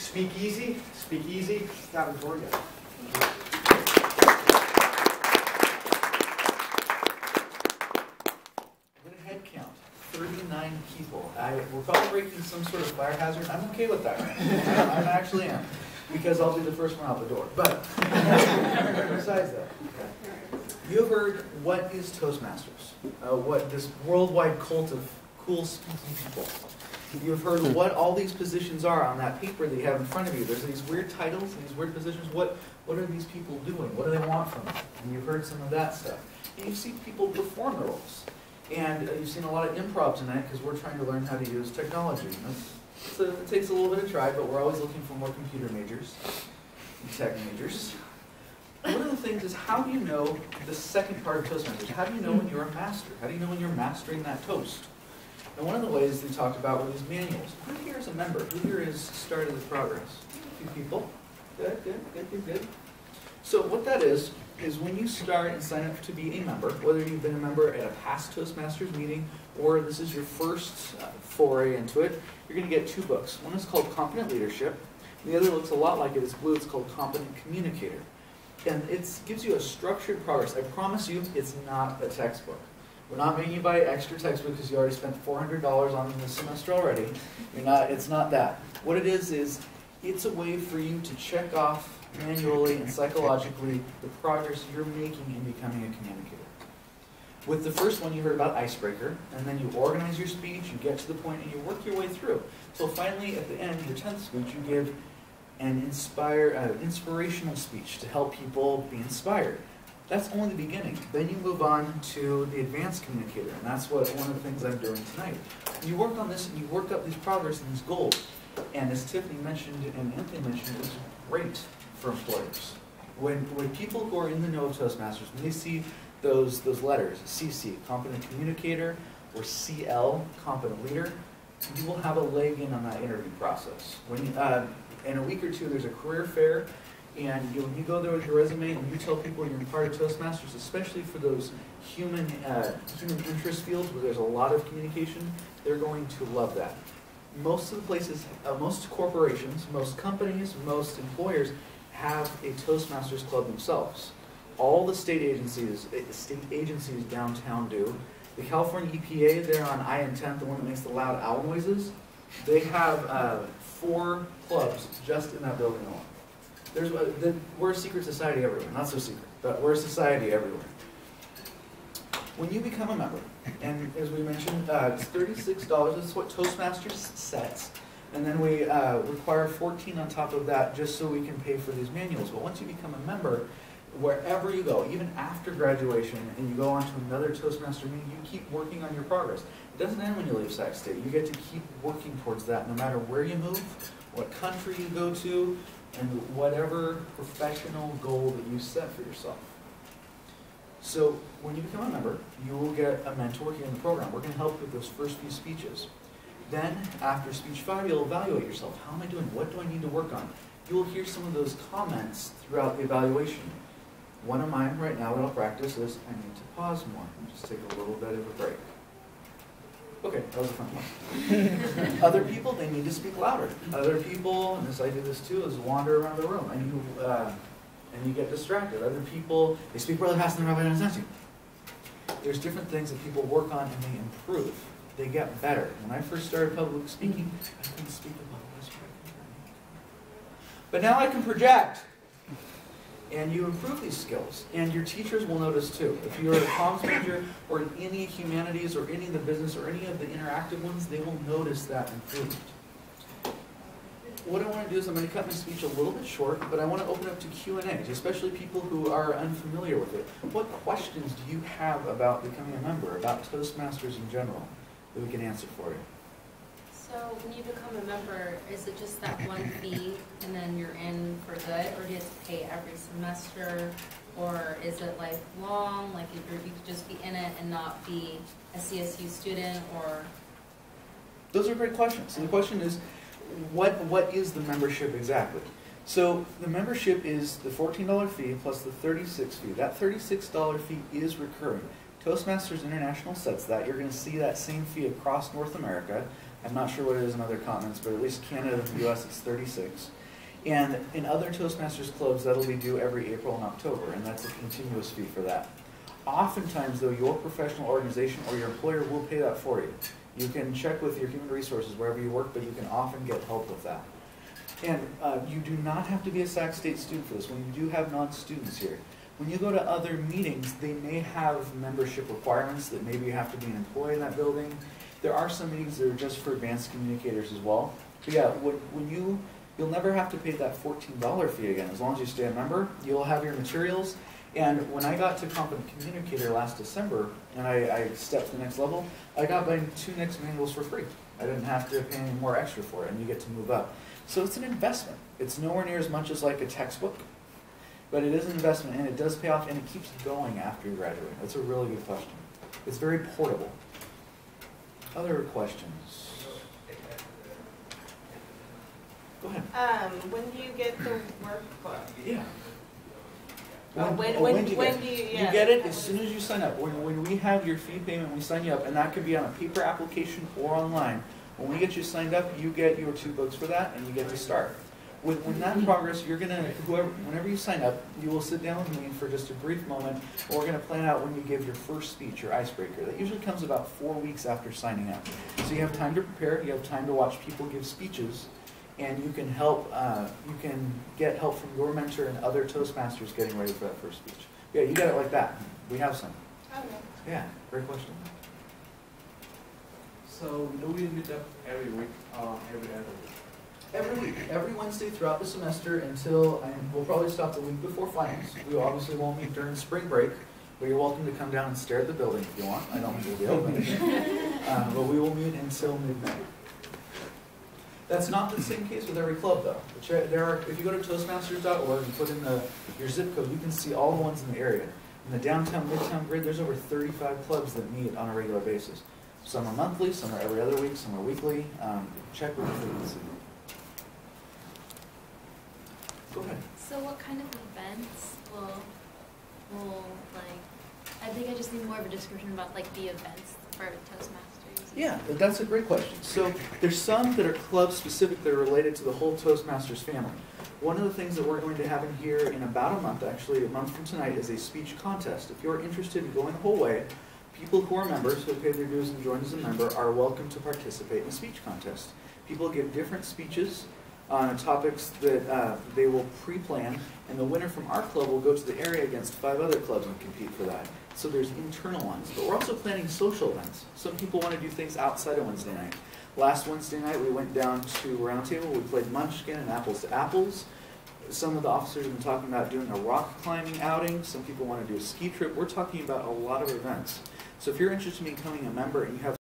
Speak easy, Cavin Speech. With a head count, 39 people. We're probably breaking some sort of fire hazard. I'm okay with that. I actually am, because I'll be the first one out the door. But besides that, you have heard what is Toastmasters, what this worldwide cult of cool speaking people. You've heard what all these positions are on that paper that you have in front of you. There's these weird titles and these weird positions. What are these people doing? What do they want from them? And you've heard some of that stuff. And you've seen people perform the roles. And you've seen a lot of improv tonight because we're trying to learn how to use technology. So it takes a little bit of try, but we're always looking for more computer majors and tech majors. One of the things is, how do you know the second part of Toastmasters? How do you know when you're a master? How do you know when you're mastering that toast? And one of the ways they talked about were these manuals. Who here is a member? Who here has started the progress? A few people. Good. So what that is when you start and sign up to be a member, whether you've been a member at a past Toastmasters meeting or this is your first foray into it, you're going to get 2 books. One is called Competent Leadership. The other looks a lot like it. It's blue. It's called Competent Communicator. And it gives you a structured progress. I promise you, it's not a textbook. We're not making you buy extra textbook because you already spent $400 on them this semester already. It's not that. What it is it's a way for you to check off manually and psychologically the progress you're making in becoming a communicator. With the first one, you heard about icebreaker, and then you organize your speech, you get to the point, and you work your way through. So finally, at the end, your 10th speech, you give an inspirational speech to help people be inspired. That's only the beginning. Then you move on to the advanced communicator, and that's one of the things I'm doing tonight. You work on this, and you work up these progress and these goals. And as Tiffany mentioned and Anthony mentioned, it's great for employers. When people who are in the know of Toastmasters, when they see those letters, CC, Competent Communicator, or CL, Competent Leader, you will have a leg in on that interview process. In a week or 2, there's a career fair. And when you go there with your resume and you tell people you're part of Toastmasters, especially for those human interest fields where there's a lot of communication, they're going to love that. Most of the places, most corporations, most companies, most employers have a Toastmasters club themselves. All the state agencies downtown do. The California EPA, there on I-10, the one that makes the loud owl noises, they have 4 clubs just in that building alone. We're a secret society everywhere. Not so secret, but we're a society everywhere. When you become a member, and as we mentioned, it's $36. This is what Toastmasters sets. And then we require $14 on top of that just so we can pay for these manuals. But once you become a member, wherever you go, even after graduation, and you go on to another Toastmaster meeting, you keep working on your progress. It doesn't end when you leave Sac State. You get to keep working towards that no matter where you move, what country you go to, and whatever professional goal that you set for yourself. So when you become a member, you will get a mentor here in the program. We're going to help you with those first few speeches. Then, after speech 5, you'll evaluate yourself. How am I doing? What do I need to work on? You will hear some of those comments throughout the evaluation. One of mine right now that I'll practice is, I need to pause more and just take a little bit of a break. Okay, that was a fun one. Other people, they need to speak louder. Other people, and I do this too, is wander around the room and you get distracted. Other people, they speak really fast and they're not paying attention. There's different things that people work on and they improve. They get better. When I first started public speaking, I couldn't speak above a whisper. But now I can project. And you improve these skills, and your teachers will notice too. If you're a comms major or in any humanities or any of the business or any of the interactive ones, they will notice that improvement. What I want to do is I'm going to cut my speech a little bit short, but I want to open up to Q&A, especially people who are unfamiliar with it. What questions do you have about becoming a member, about Toastmasters in general, that we can answer for you? So when you become a member, is it just that one fee and then you're in for good, or do you have to pay every semester, or is it lifelong, like you could just be in it and not be a CSU student, or? Those are great questions. So the question is, what is the membership exactly? So the membership is the $14 fee plus the $36 fee. That $36 fee is recurring. Toastmasters International sets that. You're going to see that same fee across North America. I'm not sure what it is in other continents, but at least Canada and the US it's 36. And in other Toastmasters clubs, that'll be due every April and October, and that's a continuous fee for that. Oftentimes, though, your professional organization or your employer will pay that for you. You can check with your human resources wherever you work, but you can often get help with that. And you do not have to be a Sac State student for this. When you do have non-students here, when you go to other meetings, they may have membership requirements that maybe you have to be an employee in that building. There are some meetings that are just for advanced communicators as well. But yeah, you'll never have to pay that $14 fee again. As long as you stay a member, you'll have your materials. And when I got to Competent Communicator last December, and I stepped to the next level, I got my 2 next manuals for free. I didn't have to pay any more extra for it, and you get to move up. So it's an investment. It's nowhere near as much as like a textbook, but it is an investment, and it does pay off, and it keeps going after you graduate. That's a really good question. It's very portable. Other questions? Go ahead. When do you get the workbook? Yeah. When do you You get it as soon as you sign up. When we have your fee payment, we sign you up, and that could be on a paper application or online. When we get you signed up, you get your 2 books for that, and you get to start. When that in progress, whenever you sign up, you will sit down with me for just a brief moment, and we're going to plan out when you give your first speech, your icebreaker. That usually comes about 4 weeks after signing up. So you have time to prepare, you have time to watch people give speeches, and you can get help from your mentor and other Toastmasters getting ready for that first speech. Yeah, you got it like that. We have some. Okay. Yeah, great question. So do we meet up every week or every other week? Every week, every Wednesday throughout the semester until, we'll probably stop the week before finals. We obviously won't meet during spring break, but you're welcome to come down and stare at the building if you want. I don't think we'll be open. But we will meet until midnight. That's not the same case with every club, though. If you go to Toastmasters.org and put in your zip code, you can see all the ones in the area. In the downtown, midtown grid, there's over 35 clubs that meet on a regular basis. Some are monthly, some are every other week, some are weekly. Check with the frequency. Go ahead. So what kind of events will I think I just need more of a description about like the events for Toastmasters. Yeah, that's a great question. So there's some that are club specific that are related to the whole Toastmasters family. One of the things that we're going to have in here in about a month, actually a month from tonight, is a speech contest. If you're interested in going the whole way, people who are members, who pay their dues and join as a member, are welcome to participate in a speech contest. People give different speeches on topics that they will pre-plan, and the winner from our club will go to the area against 5 other clubs and compete for that. So there's internal ones, but we're also planning social events. Some people want to do things outside of Wednesday night. Last Wednesday night we went down to Roundtable, we played Munchkin and Apples to Apples. Some of the officers have been talking about doing a rock climbing outing. Some people want to do a ski trip. We're talking about a lot of events. So if you're interested in becoming a member and you have